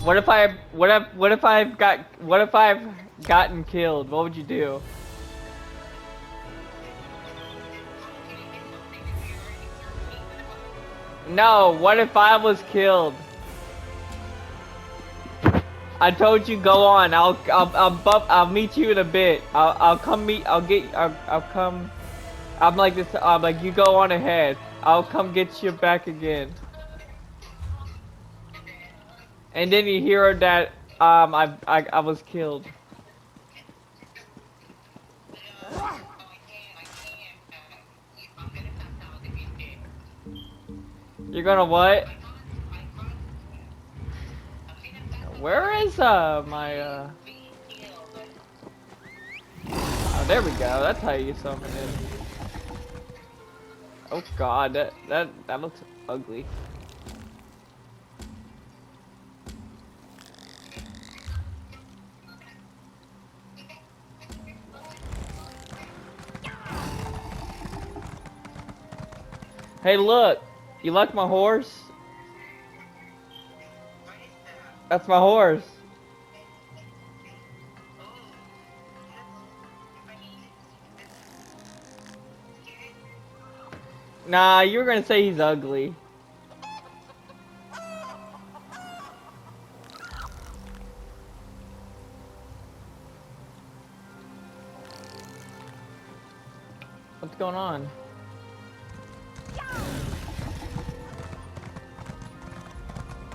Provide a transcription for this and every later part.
what if I've gotten killed? What would you do? No, what if I was killed? I told you go on. I'll meet you in a bit. I'll come. I'm like this. I'm like you go on ahead. I'll come get you back again. And then you hear that I was killed. You're gonna what? Where is my Oh, there we go. That's how you summon it. Oh God, that looks ugly. Hey, look! You like my horse? That's my horse. Nah, you were gonna say he's ugly. What's going on?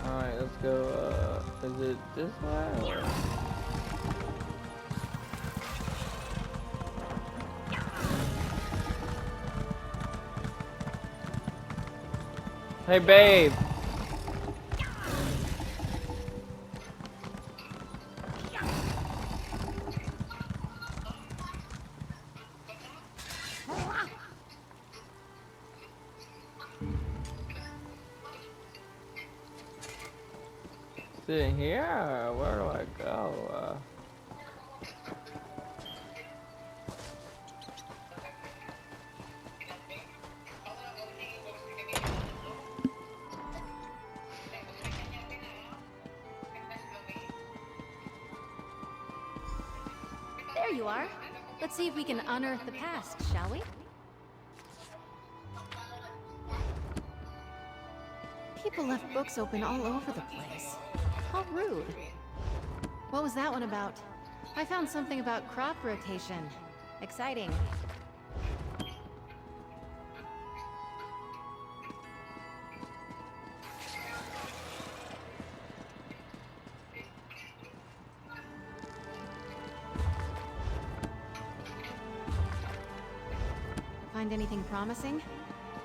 Alright, let's go, is it this way or? Hey, babe! Sitting here? Where do I go? There you are. Let's see if we can unearth the past, shall we? People left books open all over the place. How rude. What was that one about? I found something about crop rotation. Exciting. Find anything promising?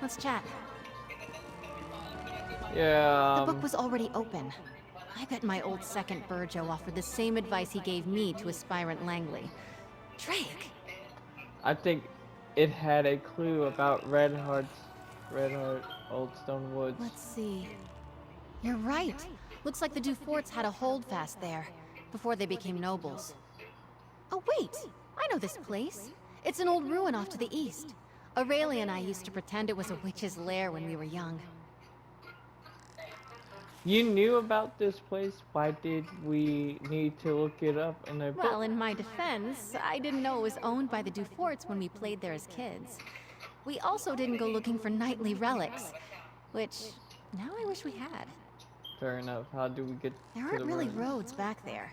Let's chat. Yeah. The book was already open. I bet my old second Burjo offered the same advice he gave me to aspirant Langley. Drake! I think it had a clue about Red Heart Old Stone Woods. Let's see. You're right. Looks like the Duforts had a holdfast there, before they became nobles. Oh wait! I know this place. It's an old ruin off to the east. Aurelia and I used to pretend it was a witch's lair when we were young. You knew about this place? Why did we need to look it up in a book? Well, in my defense, I didn't know it was owned by the Duforts when we played there as kids. We also didn't go looking for knightly relics, which now I wish we had. Fair enough. How do we get There to aren't the really ruins? roads back there,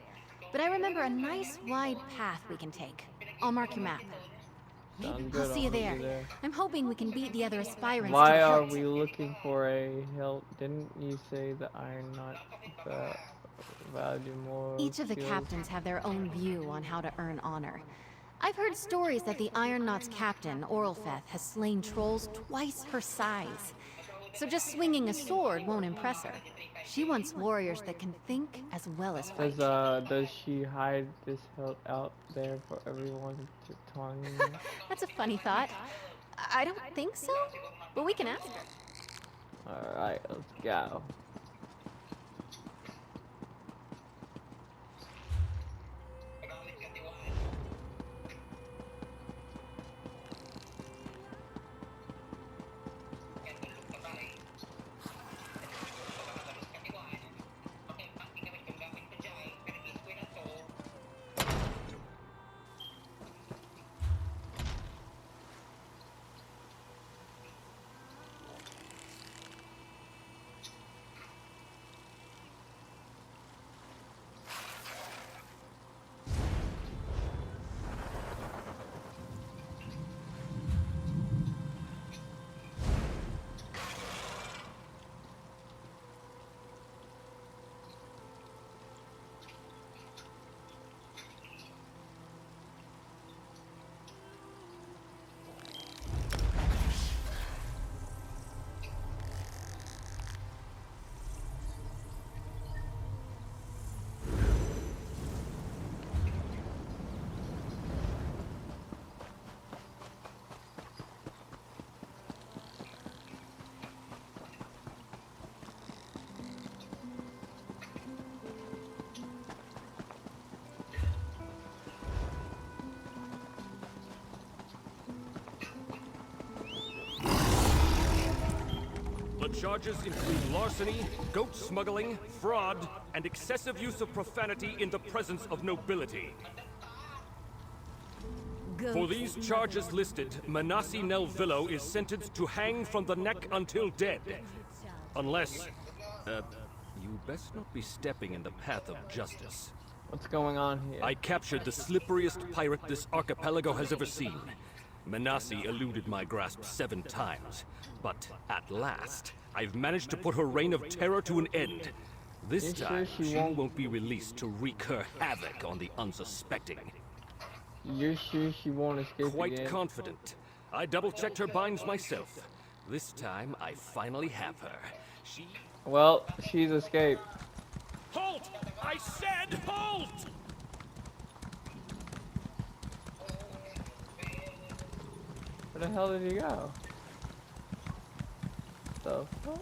but I remember a nice wide path we can take. I'll mark your map. Sounds good. I'll see you I'll meet there. I'm hoping we can beat the other aspirants to Why the are hilt. we looking for a hilt? Didn't you say the iron knot value more? Each of the skills? captains have their own view on how to earn honor. I've heard stories that the Iron Knot's captain, Oralfeth, has slain trolls twice her size. So just swinging a sword won't impress her. She wants warriors that can think as well as fight. Does she hide this hilt out there for everyone to tongue? That's a funny thought. I don't think so, but we can ask her. Alright, let's go. charges include larceny, goat smuggling, fraud, and excessive use of profanity in the presence of nobility. For these charges listed, Manassi Nelvillo is sentenced to hang from the neck until dead. Unless, you best not be stepping in the path of justice. What's going on here? I captured the slipperiest pirate this archipelago has ever seen. Manassi eluded my grasp 7 times, but at last, I've managed to put her reign of terror to an end. This time, she won't be released to wreak her havoc on the unsuspecting. You're sure she won't escape Quite again? confident. I double-checked her binds myself. This time, I finally have her. Well, she's escaped. Halt! I said halt! Where the hell did he go? The fuck?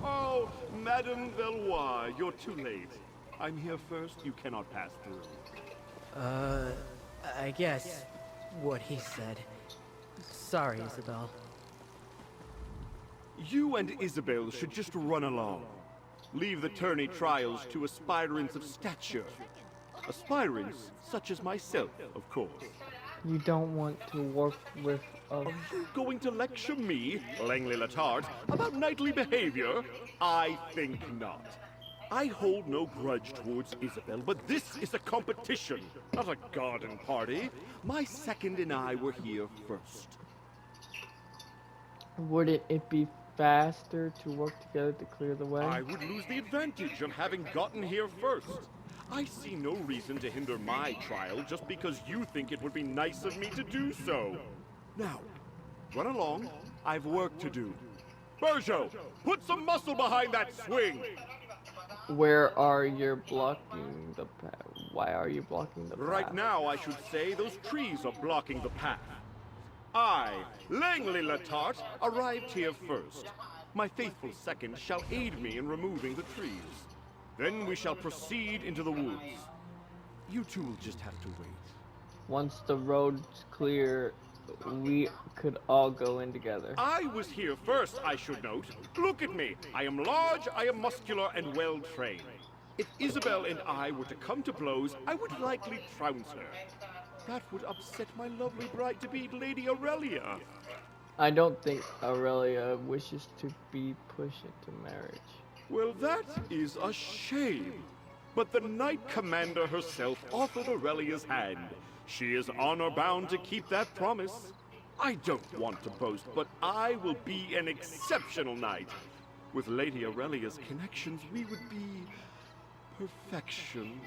Oh, Madame Valois, you're too late. I'm here first, you cannot pass through. I guess what he said. Sorry, Isabel. You and Isabel should just run along. Leave the tourney trials to aspirants of stature. Aspirants such as myself, of course. You don't want to work with a... Are you going to lecture me, Langley Latard, about knightly behavior? I think not. I hold no grudge towards Isabel, but this is a competition, not a garden party. My second and I were here first. Wouldn't it be faster to work together to clear the way? I would lose the advantage of having gotten here first. I see no reason to hinder my trial just because you think it would be nice of me to do so. Now, run along. I've work to do. Berjo, put some muscle behind that swing! Where are you blocking the path? Why are you blocking the path? Right now, I should say, those trees are blocking the path. I, Langley Latart, arrived here first. My faithful second shall aid me in removing the trees. Then we shall proceed into the woods. You two will just have to wait. Once the road's clear, we could all go in together. I was here first, I should note. Look at me. I am large, I am muscular, and well-trained. If Isabel and I were to come to blows, I would likely trounce her. That would upset my lovely bride-to-be, Lady Aurelia. I don't think Aurelia wishes to be pushed into marriage. Well, that is a shame. But the Knight Commander herself offered Aurelia's hand. She is honor-bound to keep that promise. I don't want to boast, but I will be an exceptional knight. With Lady Aurelia's connections, we would be perfection.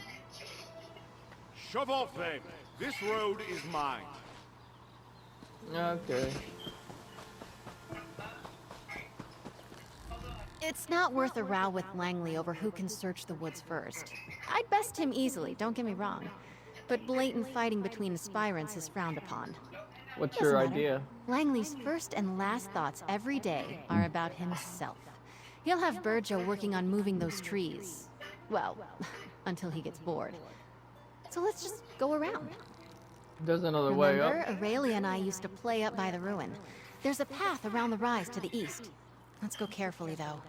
Shove off, then. This road is mine. Okay. It's not worth a row with Langley over who can search the woods first. I'd best him easily, don't get me wrong. But blatant fighting between aspirants is frowned upon. What's Doesn't your matter. idea? Langley's first and last thoughts every day are about himself. He'll have Berjo working on moving those trees. Well, until he gets bored. So let's just go around. There's another way up. Remember, Aurelia and I used to play up by the ruin. There's a path around the rise to the east. Let's go carefully, though.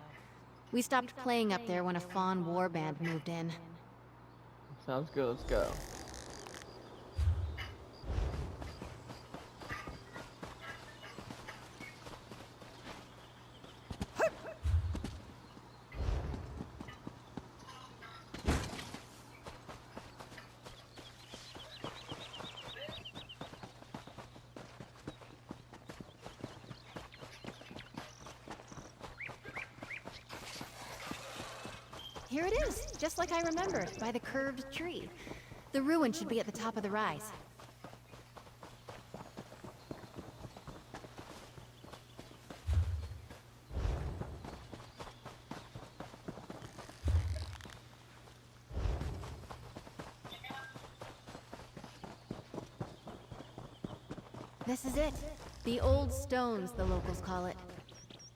We stopped playing up there when a fawn warband moved in. Sounds good, let's go. Here it is, just like I remembered, by the curved tree. The ruin should be at the top of the rise. This is it. The old stones, the locals call it.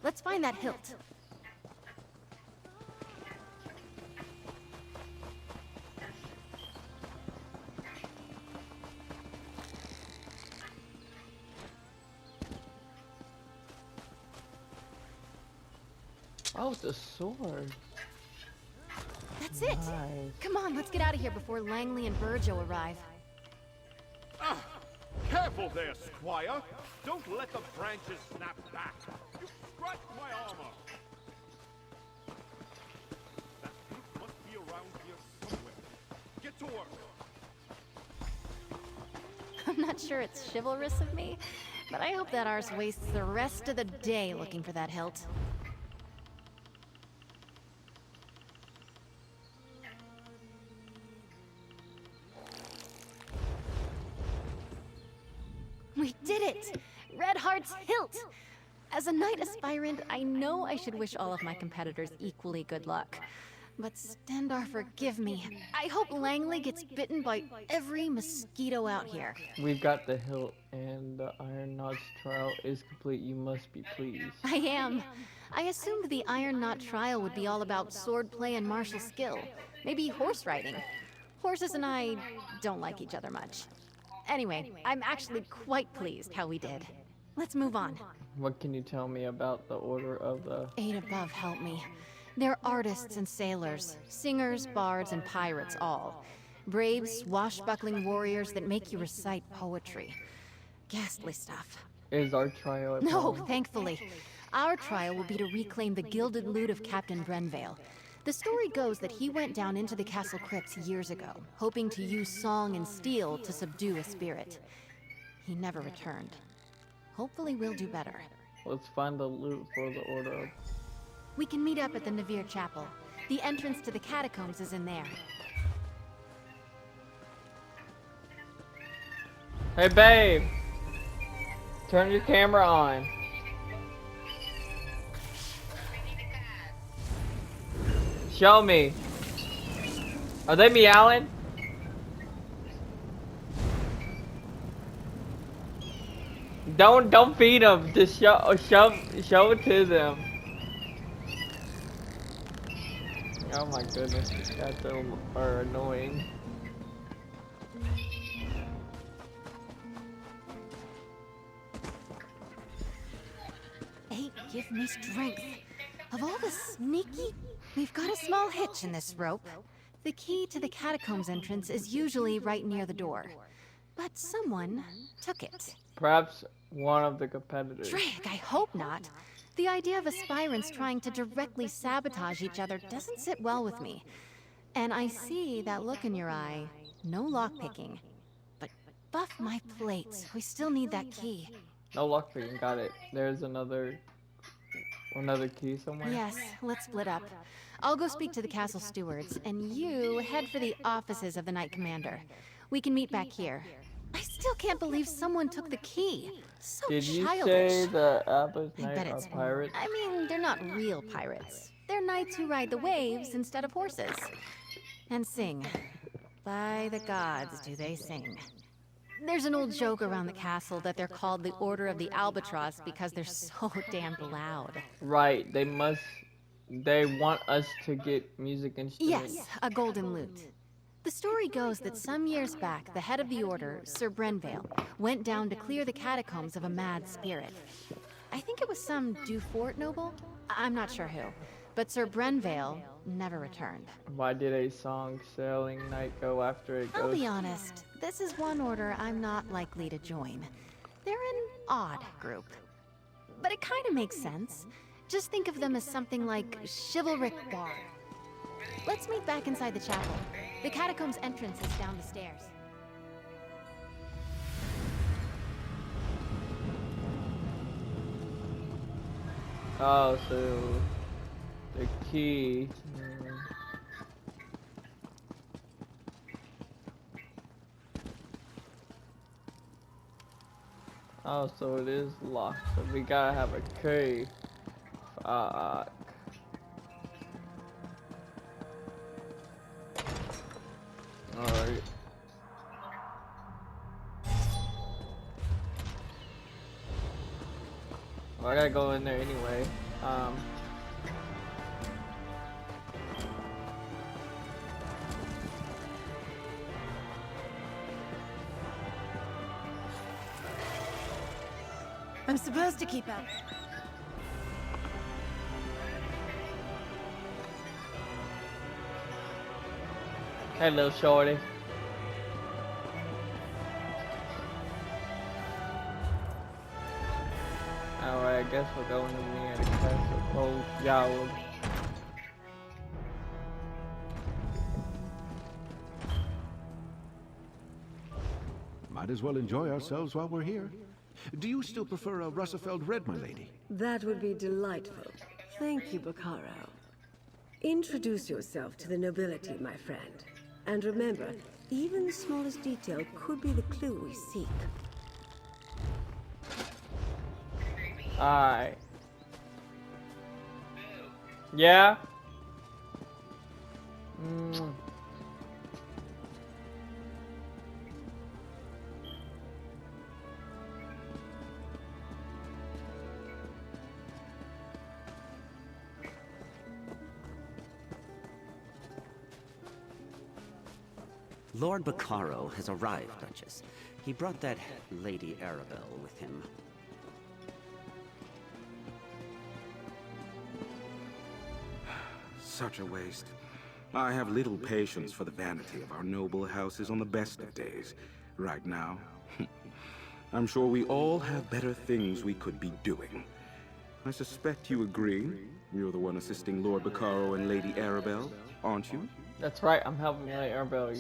Let's find that hilt. Oh, the sword. That's it. Nice. Come on, let's get out of here before Langley and Virgil arrive. Ah, careful there, Squire. Don't let the branches snap back. You scratched my armor. That hilt must be around here somewhere. Get to work. I'm not sure it's chivalrous of me, but I hope that arse wastes the rest of the day looking for that hilt. We did it! Red Heart's hilt! As a knight aspirant, I know I should wish all of my competitors equally good luck. But Stendar, forgive me. I hope Langley gets bitten by every mosquito out here. We've got the hilt, and the Iron Knot's trial is complete. You must be pleased. I am. I assumed the Iron Knot trial would be all about swordplay and martial skill. Maybe horse riding. Horses and I don't like each other much. Anyway, I'm actually quite pleased how we did. Let's move on. What can you tell me about the Order of the... Eight above, help me. They're artists and sailors, singers, bards, and pirates all. Brave, swashbuckling warriors that make you recite poetry. Ghastly stuff. Is our trial at No, home? thankfully. Our trial will be to reclaim the gilded loot of Captain Brenvale. The story goes that he went down into the castle crypts years ago, hoping to use song and steel to subdue a spirit. He never returned. Hopefully we'll do better. Let's find the loot for the Order of... We can meet up at the Navir Chapel. The entrance to the catacombs is in there. Hey, babe! Turn your camera on. Show me. Are they meowing? Don't feed them. Just show it to them. Oh my goodness, these cats are annoying. Eight, give me strength. Of all the sneaky... We've got a small hitch in this rope. The key to the catacombs entrance is usually right near the door. But someone took it. Perhaps one of the competitors. Drake, I hope not. The idea of aspirants trying to directly sabotage each other doesn't sit well with me. And I see that look in your eye. No lockpicking. But buff my plates. We still need that key. No lockpicking, got it. There's another key somewhere? Yes, let's split up. I'll go speak to the castle stewards, and you head for the offices of the Knight Commander. We can meet back here. I still can't believe someone took the key. So Did you childish. say the Abba's I Knight bet are it's... pirates? I mean, they're not real pirates. They're knights who ride the waves instead of horses. And sing. By the gods, do they sing. There's an old joke around the castle that they're called the Order of the Albatross because they're so damn loud. Right, they want us to get music instruments. Yes, a golden lute. The story goes that some years back, the head of the order, Sir Brenvale, went down to clear the catacombs of a mad spirit. I think it was some Dufort noble? I'm not sure who. But Sir Brenvale never returned. Why did a song Sailing Knight go after a I'll ghost? be honest, this is one order I'm not likely to join. They're an odd group. But it kind of makes sense. Just think of them as something like chivalric bard. Let's meet back inside the chapel. The catacombs entrance is down the stairs. Oh, so the key. Oh, so it is locked. So we gotta have a key. Fuck. Alright. Well, I gotta go in there anyway. I'm supposed to keep out. Hey, little shorty. Alright, I guess we're going to me at a castle. Oh, yeah. Might as well enjoy ourselves while we're here. Do you still prefer a Russafeld Red, my lady? That would be delightful. Thank you, Bacaro. Introduce yourself to the nobility, my friend. And remember, even the smallest detail could be the clue we seek. Alright. Yeah? Lord Bacaro has arrived, Duchess. He brought that Lady Arabelle with him. Such a waste. I have little patience for the vanity of our noble houses on the best of days. Right now, I'm sure we all have better things we could be doing. I suspect you agree. You're the one assisting Lord Bacaro and Lady Arabelle, aren't you? That's right, I'm helping Lady Arabelle.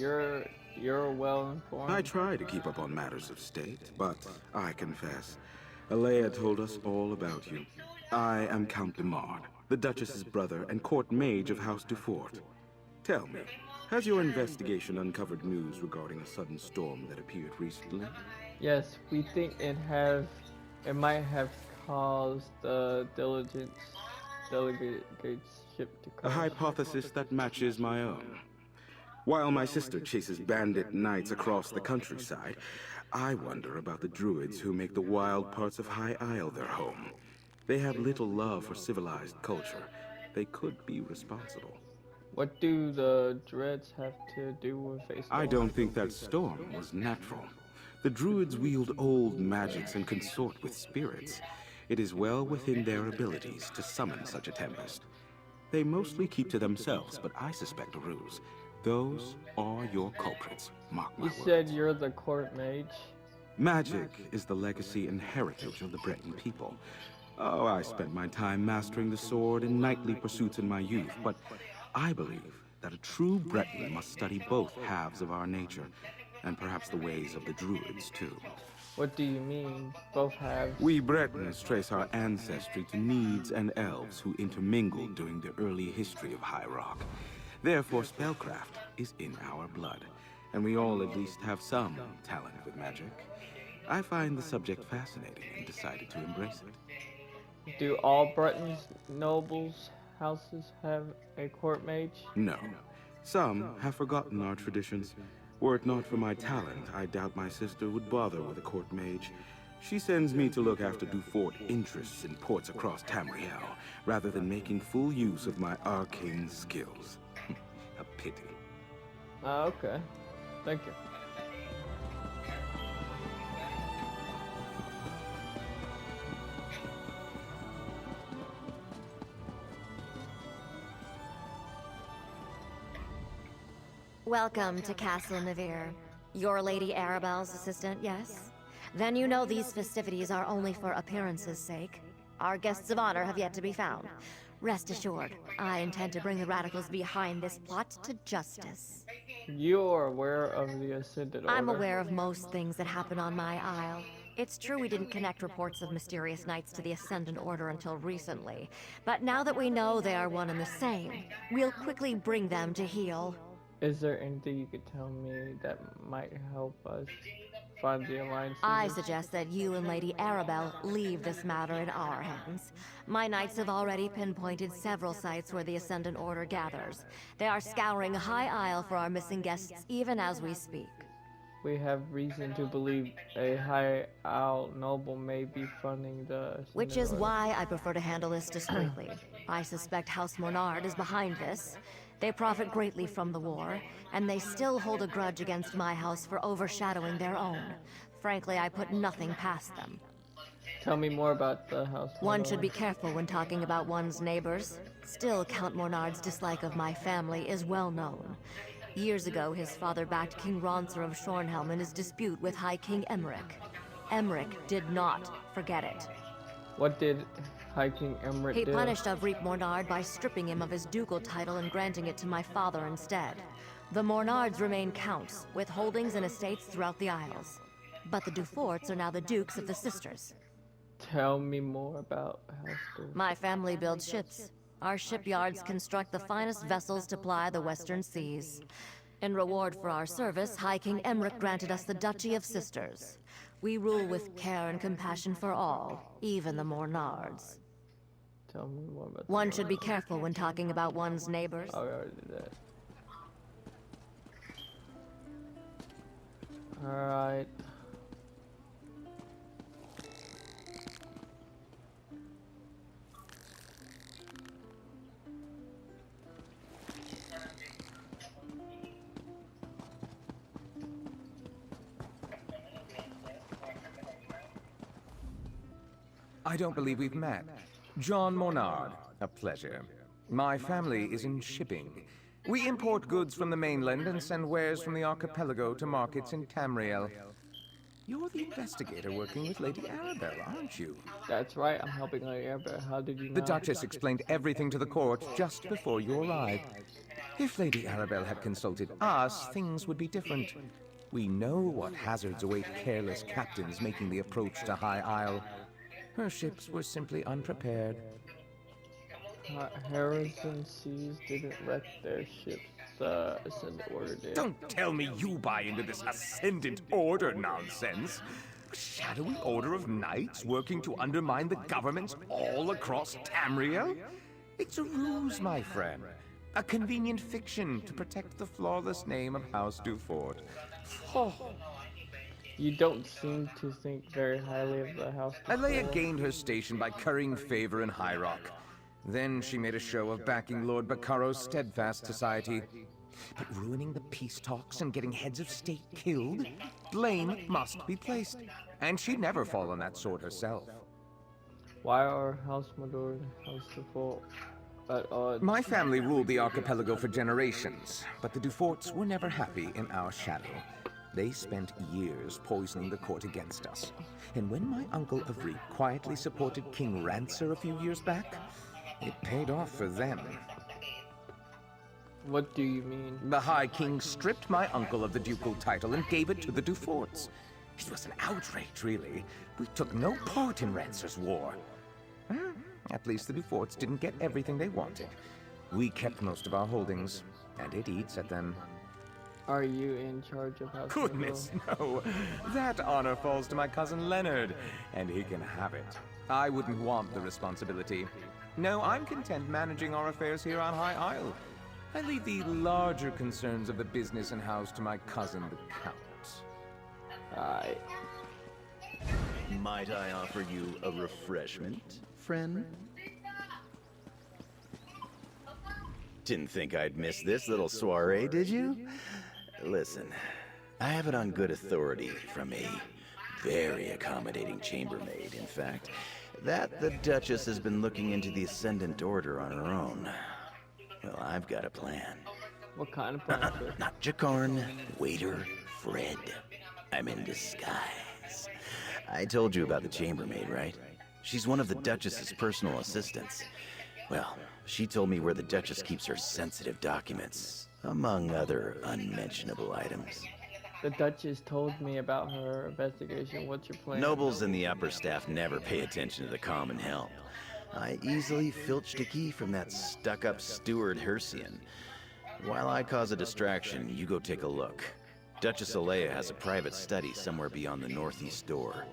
You're well informed. I try to keep up on matters of state, but I confess, Alea told us all about you. I am Count de Mard, the Duchess's brother and court mage of House Dufort. Tell me, has your investigation uncovered news regarding a sudden storm that appeared recently? Yes, we think it might have caused the delegate's ship to A crash. hypothesis that matches my own. While my sister chases bandit knights across the countryside, I wonder about the druids who make the wild parts of High Isle their home. They have little love for civilized culture. They could be responsible. What do the dreads have to do with a storm? I don't think that storm was natural. The druids wield old magics and consort with spirits. It is well within their abilities to summon such a tempest. They mostly keep to themselves, but I suspect a ruse. Those are your culprits, mark my You words. said you're the court mage? Magic is the legacy and heritage of the Breton people. Oh, I spent my time mastering the sword in knightly pursuits in my youth, but I believe that a true Breton must study both halves of our nature, and perhaps the ways of the druids, too. What do you mean, both halves? We Bretons trace our ancestry to Meads and Elves who intermingled during the early history of High Rock. Therefore, spellcraft is in our blood, and we all at least have some talent with magic. I find the subject fascinating and decided to embrace it. Do all Breton's nobles' houses have a court mage? No. Some have forgotten our traditions. Were it not for my talent, I doubt my sister would bother with a court mage. She sends me to look after Dufort interests in ports across Tamriel, rather than making full use of my arcane skills. A pity. Okay. Thank you. Welcome to Castle Navir. You're Lady Arabelle's assistant, yes? Then you know these festivities are only for appearances' sake. Our guests of honor have yet to be found. Rest assured, I intend to bring the radicals behind this plot to justice. You're aware of the Ascended Order? I'm aware of most things that happen on my isle. It's true we didn't connect reports of mysterious knights to the Ascendant Order until recently, but now that we know they are one and the same, we'll quickly bring them to heel. Is there anything you could tell me that might help us? find the alliance. I suggest that you and Lady Arabelle leave this matter in our hands. My knights have already pinpointed several sites where the Ascendant Order gathers. They are scouring High Isle for our missing guests even as we speak. We have reason to believe a High Isle noble may be funding the... Which is why I prefer to handle this discreetly. I suspect House Monard is behind this. They profit greatly from the war, and they still hold a grudge against my house for overshadowing their own. Frankly, I put nothing past them. Tell me more about the House Monard. One should be careful when talking about one's neighbors. Still, Count Monard's dislike of my family is well known. Years ago, his father backed King Ronser of Shornhelm in his dispute with High King Emmerich. Emmerich did not forget it. What did High King Emmerich do? He punished Avric Mornard by stripping him of his ducal title and granting it to my father instead. The Mornards remain counts, with holdings and estates throughout the Isles. But the Duforts are now the dukes of the sisters. Tell me more about House Dufour. My family builds ships. Our shipyards construct the finest vessels to ply the western seas. In reward for our service, High King Emmerich granted us the Duchy of Sisters. We rule with care and compassion for all, even the Mornards. Tell me more about One should be careful when talking about one's neighbors. Oh, I already did that. Alright. I don't believe we've met. John Monard, a pleasure. My family is in shipping. We import goods from the mainland and send wares from the archipelago to markets in Tamriel. You're the investigator working with Lady Arabelle, aren't you? That's right, I'm helping Lady Arabelle. How did you know? The Duchess explained everything to the court just before you arrived. If Lady Arabelle had consulted us, things would be different. We know what hazards await careless captains making the approach to High Isle. Her ships were simply unprepared. Harrison Seas didn't wreck their ships. Ascendant Order did. Don't tell me you buy into this Ascendant Order nonsense. A shadowy order of knights working to undermine the governments all across Tamriel? It's a ruse, my friend. A convenient fiction to protect the flawless name of House Dufort. Oh. You don't seem to think very highly of the House Dufort. Alea gained her station by currying favor in High Rock. Then she made a show of backing Lord Baccaro's steadfast society. But ruining the peace talks and getting heads of state killed? Blame must be placed. And she'd never fall on that sword herself. Why are House Monard and House Dufort at odds? My family ruled the archipelago for generations, but the Duforts were never happy in our shadow. They spent years poisoning the court against us. And when my uncle Avric quietly supported King Rancer a few years back, it paid off for them. What do you mean? The High King stripped my uncle of the ducal title and gave it to the Duforts. It was an outrage, really. We took no part in Rancer's war. At least the Duforts didn't get everything they wanted. We kept most of our holdings, and it eats at them. Are you in charge of House Goodness, no. That honor falls to my cousin Leonard, and he can have it. I wouldn't want the responsibility. No, I'm content managing our affairs here on High Isle. I leave the larger concerns of the business and house to my cousin, the Count. Aye. Might I offer you a refreshment, friend? Didn't think I'd miss this little soiree, did you? Listen, I have it on good authority from a very accommodating chambermaid, in fact, that the Duchess has been looking into the Ascendant Order on her own. Well, I've got a plan. What kind of plan, sir? Not Jakarn, waiter, Fred. I'm in disguise. I told you about the chambermaid, right? She's one of the Duchess's personal assistants. Well, she told me where the Duchess keeps her sensitive documents, among other unmentionable items. The Duchess told me about her investigation. What's your plan? Nobles and the upper staff never pay attention to the common help. I easily filched a key from that stuck-up steward Hercian. While I cause a distraction, you go take a look. Duchess Alea has a private study somewhere beyond the northeast door.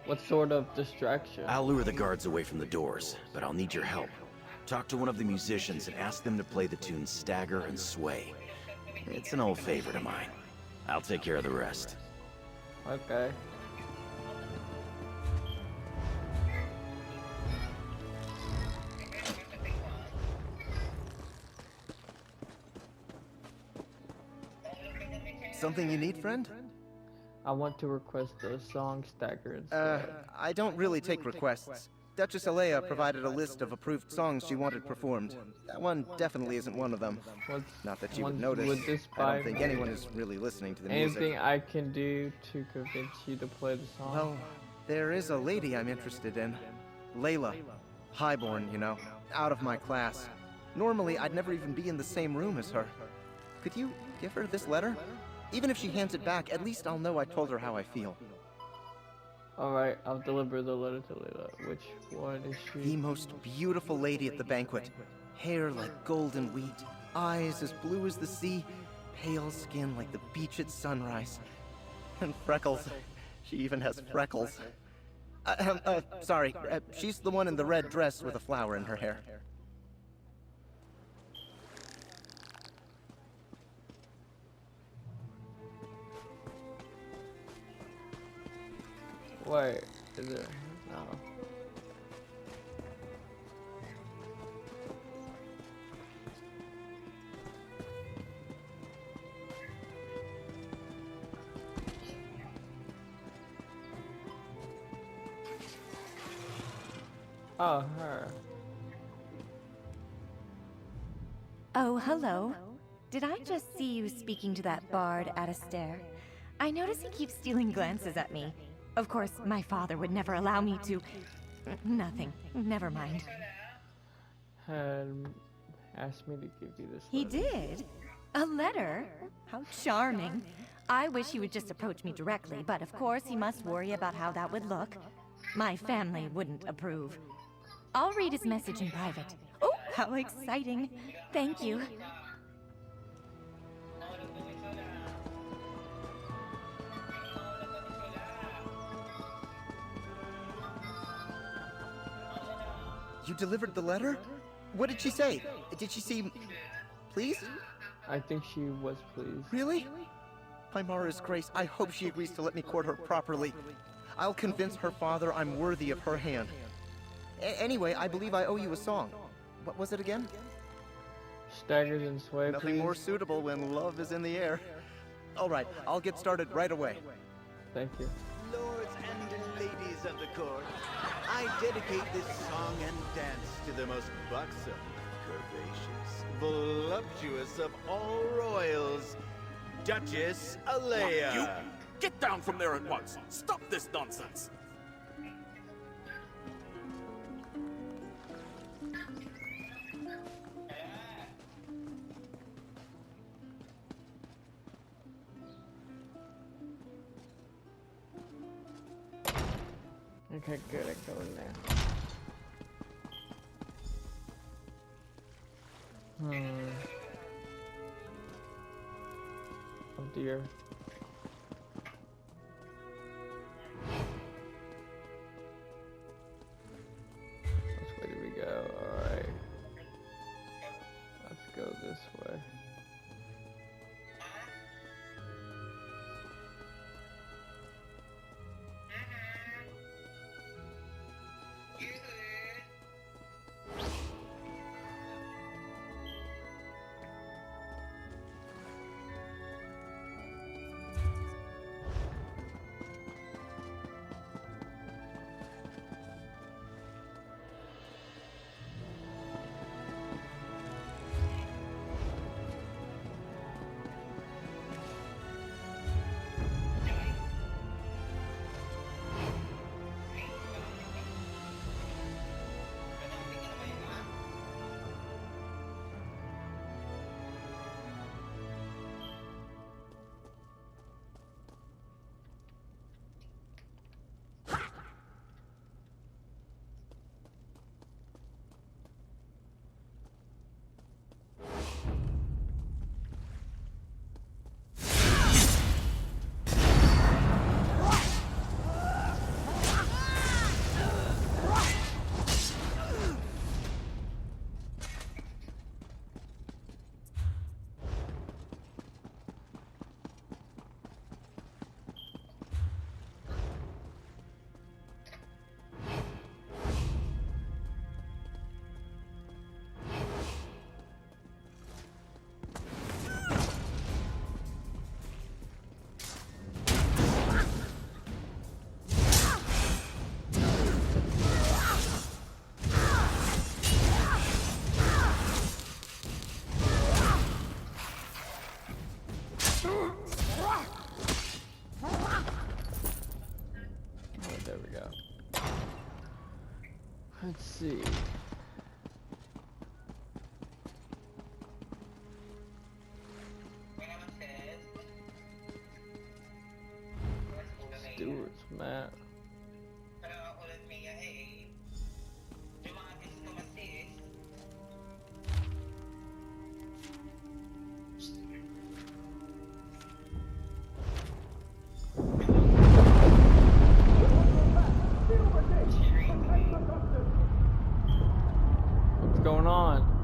What sort of distraction? I'll lure the guards away from the doors, but I'll need your help. Talk to one of the musicians and ask them to play the tunes Stagger and Sway. It's an old favorite of mine. I'll take care of the rest. Okay. Something you need, friend? I want to request a song Stagger and Sway. I don't really take requests. Duchess Alea provided a list of approved songs she wanted performed. That one definitely isn't one of them. Not that you would notice. I don't think anyone is really listening to the music. Anything I can do to convince you to play the song? Well, there is a lady I'm interested in. Layla. Highborn, you know. Out of my class. Normally, I'd never even be in the same room as her. Could you give her this letter? Even if she hands it back, at least I'll know I told her how I feel. Alright, I'll deliver the letter to Layla. Which one is she? The most beautiful lady at the banquet. Hair like golden wheat, eyes as blue as the sea, pale skin like the beach at sunrise. And freckles. She even has freckles. Sorry, she's the one in the red dress with a flower in her hair. Wait, is it? No. Oh, her. Oh, hello. Did I just see you speaking to that bard at a stair? I notice he keeps stealing glances at me. Of course, my father would never allow me to... Nothing. Never mind. Asked me to give you this letter. He did? A letter? How charming. I wish he would just approach me directly, but of course he must worry about how that would look. My family wouldn't approve. I'll read his message in private. Oh, how exciting. Thank you. You delivered the letter? What did she say? Did she seem... pleased? I think she was pleased. Really? By Mara's grace, I hope she agrees to let me court her properly. I'll convince her father I'm worthy of her hand. Anyway, I believe I owe you a song. What was it again? Staggers and Sway, Nothing please. more suitable when love is in the air. All right, I'll get started right away. Thank you. Lords and ladies of the court, I dedicate this song and dance to the most buxom, curvaceous, voluptuous of all royals, Duchess Alea. You get down from there at once. Stop this nonsense. Okay, good. I go in there. Oh dear. Which way do we go? Alright. Let's go this way. go. Let's see. Stewart's map. What's going on?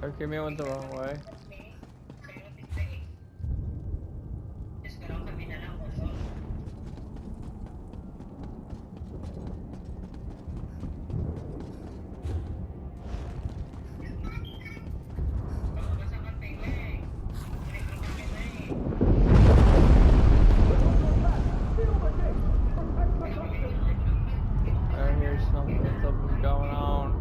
Okay, me went the wrong way. I hear something going on.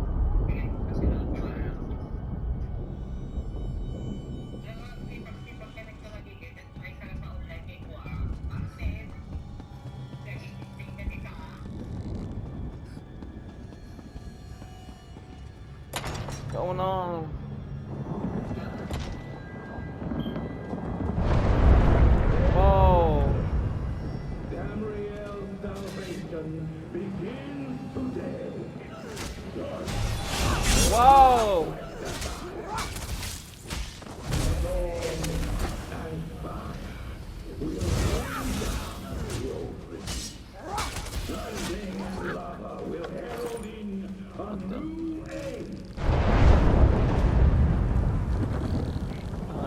Going on? Whoa! Tamriel's salvation begins today. Whoa!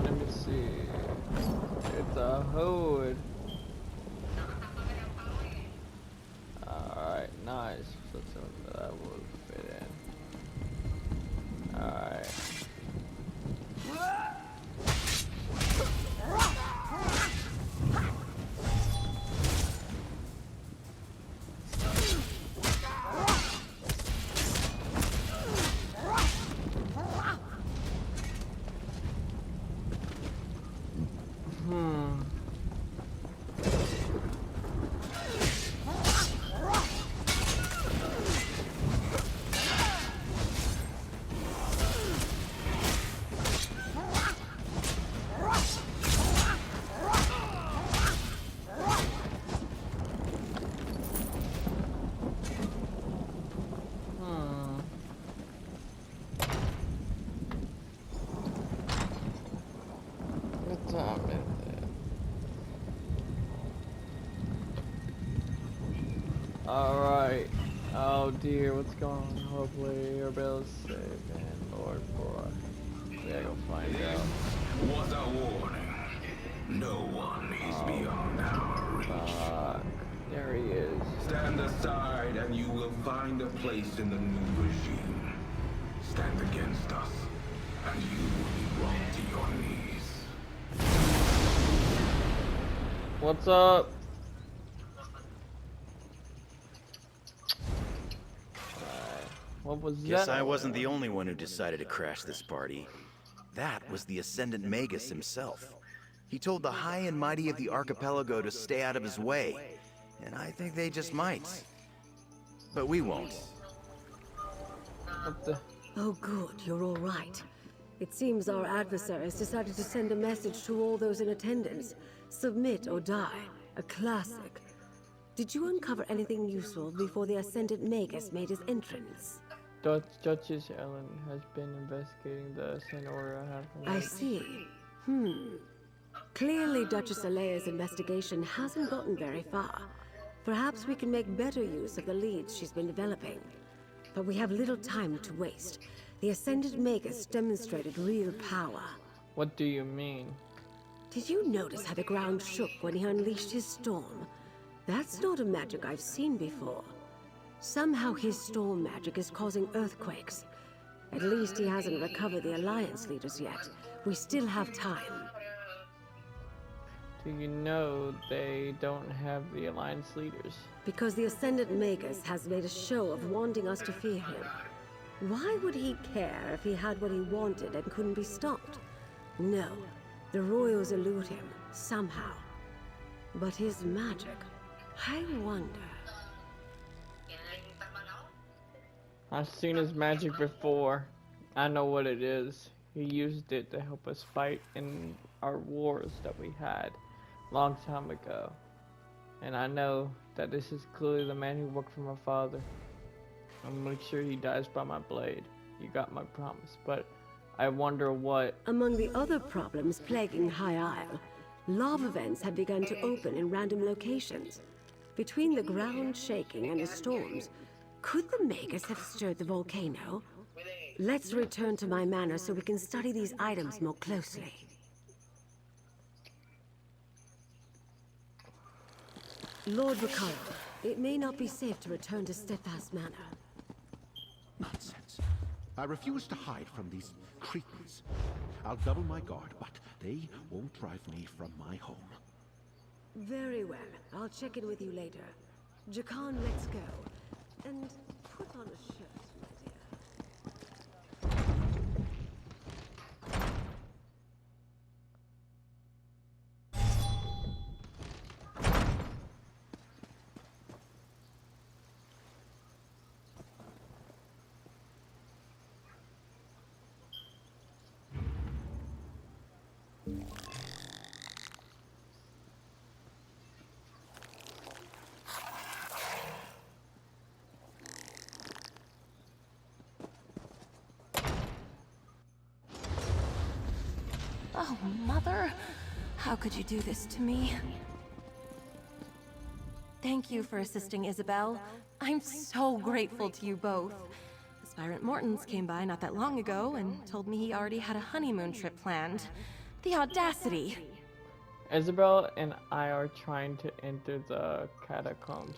Let me see. It's a hood. Alright, nice. So that will fit in. Alright. What time is it? Alright. Oh dear, what's going on? Hopefully your bill is safe and Lord for. We gotta go find out. What a warning. No one is beyond our reach. There he is. Stand aside and you will find a place in the new regime. Stand against us, and you will be brought to your knees. What's up? What was Guess that? I wasn't the only one who decided to crash this party. That was the Ascendant Magus himself. He told the high and mighty of the archipelago to stay out of his way, and I think they just might. But we won't. What the? Oh good, you're all right. It seems our adversaries decided to send a message to all those in attendance. Submit or die. A classic. Did you uncover anything useful before the Ascendant Magus made his entrance? Duchess Ellen has been investigating the Ascent Order. I see. Clearly, Duchess Alea's investigation hasn't gotten very far. Perhaps we can make better use of the leads she's been developing. But we have little time to waste. The Ascended Magus demonstrated real power. What do you mean? Did you notice how the ground shook when he unleashed his storm? That's not a magic I've seen before. Somehow his storm magic is causing earthquakes. At least he hasn't recovered the Alliance leaders yet. We still have time. Do you know they don't have the Alliance leaders? Because the Ascendant Magus has made a show of wanting us to fear him. Why would he care if he had what he wanted and couldn't be stopped? No, the royals elude him, somehow. But his magic, I wonder... I've seen his magic before. I know what it is. He used it to help us fight in our wars that we had a long time ago. And I know that this is clearly the man who worked for my father. I'll make sure he dies by my blade. You got my promise, but I wonder what... Among the other problems plaguing High Isle, lava vents have begun to open in random locations. Between the ground shaking and the storms, could the Magus have stirred the volcano? Let's return to my manor so we can study these items more closely. Lord Vaccaro, it may not be safe to return to Steadfast Manor. Nonsense. I refuse to hide from these Cretans. I'll double my guard, but they won't drive me from my home. Very well. I'll check in with you later. Jakan, let's go. And put on a shirt, my dear. Oh, Mother. How could you do this to me? Thank you for assisting Isabel. I'm so grateful to you both. Aspirant Mortons came by not that long ago and told me he already had a honeymoon trip planned. The audacity! Isabel and I are trying to enter the catacombs,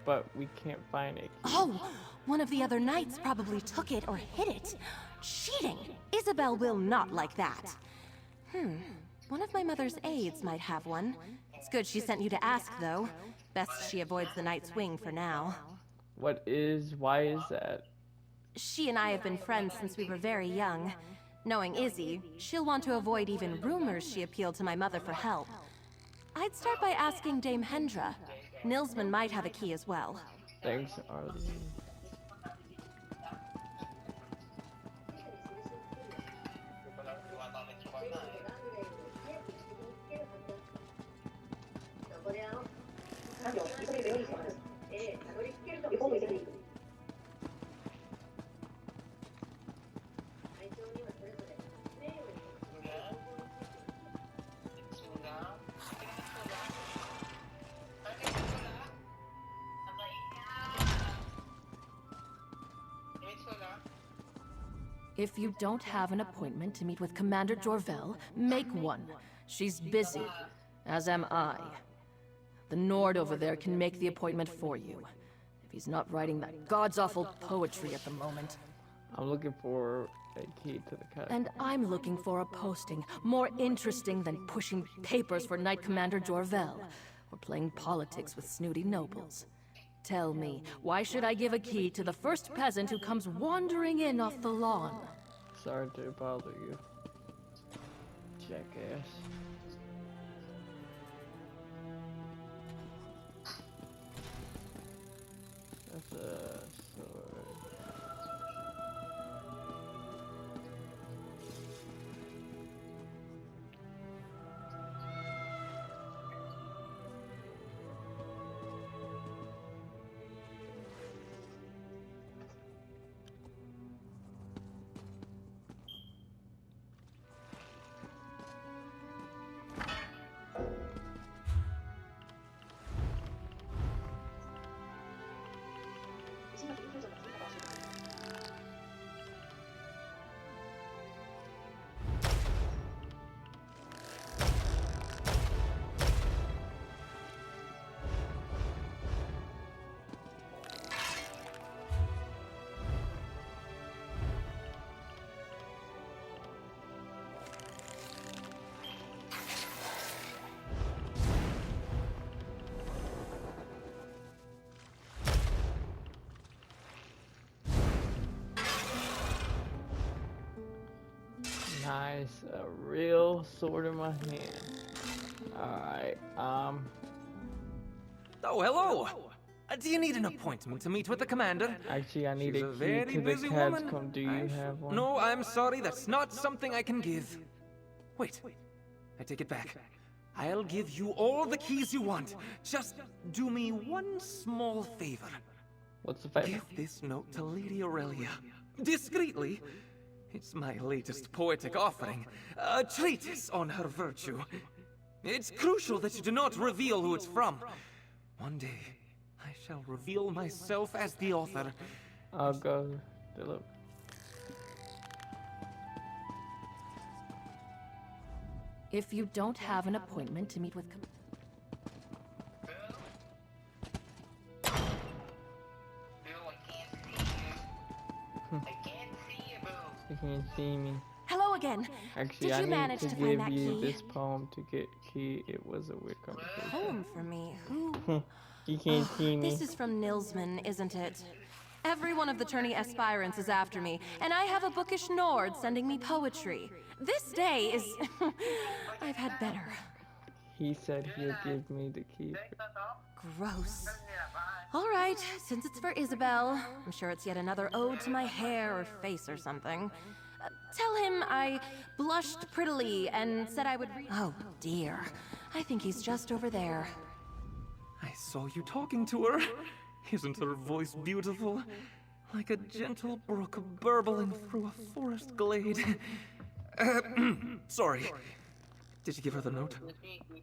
but we can't find it. Oh! One of the other knights probably took it or hid it. Cheating! Isabel will not like that. One of my mother's aides might have one. It's good she sent you to ask, though. Best she avoids the Night's Wing for now. Why is that? She and I have been friends since we were very young. Knowing Izzy, she'll want to avoid even rumors she appealed to my mother for help. I'd start by asking Dame Hendra. Nilsman might have a key as well. Thanks, Arlene. If you don't have an appointment to meet with Commander Jorvel, make one. She's busy, as am I. The Nord over there can make the appointment for you. If he's not writing that god's-awful poetry at the moment. I'm looking for a key to the catacombs. And I'm looking for a posting more interesting than pushing papers for Knight Commander Jorvel, or playing politics with snooty nobles. Tell me, why should I give a key to the first peasant who comes wandering in off the lawn? Sorry to bother you, jackass. That's a sword. Nice, a real sword in my hand. Alright, Oh, hello! Do you need an appointment to meet with the commander? actually I need She's a a key very to the busy cat's woman. come. Do you have one? No, I'm sorry, that's not something I can give. Wait, I take it back. I'll give you all the keys you want. Just do me one small favor. What's the favor? Give this note to Lady Aurelia. Discreetly. It's my latest poetic offering. A treatise on her virtue. It's crucial that you do not reveal who it's from. One day, I shall reveal myself as the author. I'll go deliver. If you don't have an appointment to meet with... You can't see me. Hello again. Actually, Did I you need manage to to give find that you key? this poem to get key. It was a weird conversation. Poem for me? Who? You can't see me. This is from Nilsman, isn't it? Every one of the tourney aspirants is after me, and I have a bookish Nord sending me poetry. This day is... I've had better. He said he'll give me the key. Gross. All right, since it's for Isabel, I'm sure it's yet another ode to my hair or face or something. Tell him I blushed prettily and said I would read... Oh, dear. I think he's just over there. I saw you talking to her. Isn't her voice beautiful? Like a gentle brook burbling through a forest glade. Sorry. Did you give her the note?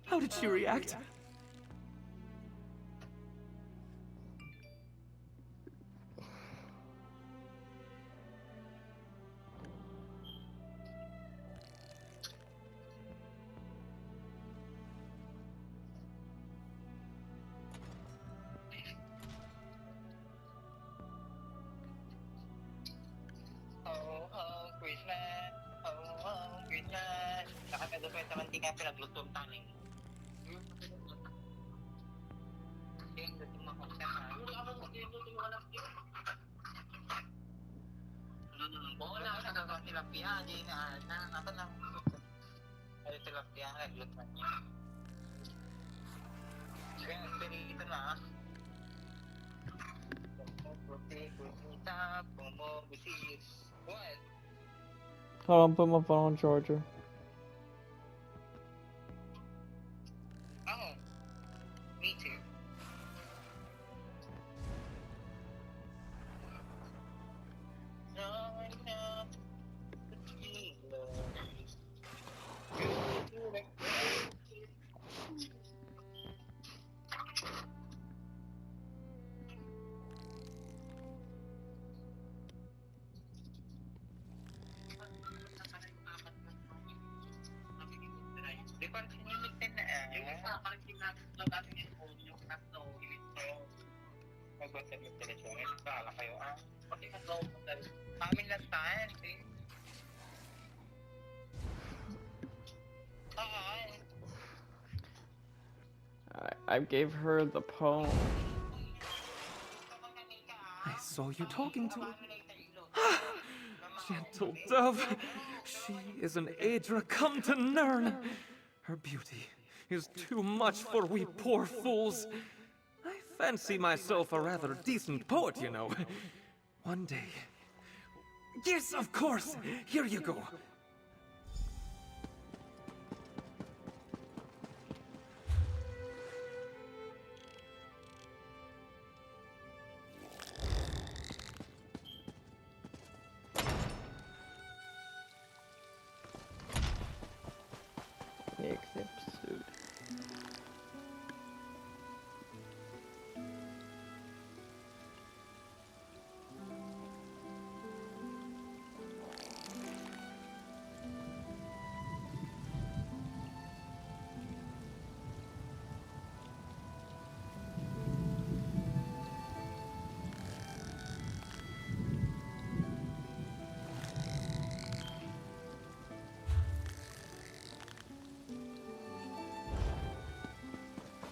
How did she react? Hold on, put my phone on charger. Oh, me too. I gave her the poem. I saw you talking to her. Gentle dove. She is an Aedra come to Nirn. Her beauty is too much for we poor fools. I fancy myself a rather decent poet, you know. One day. Yes, of course. Here you go. Next episode.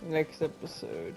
Next episode.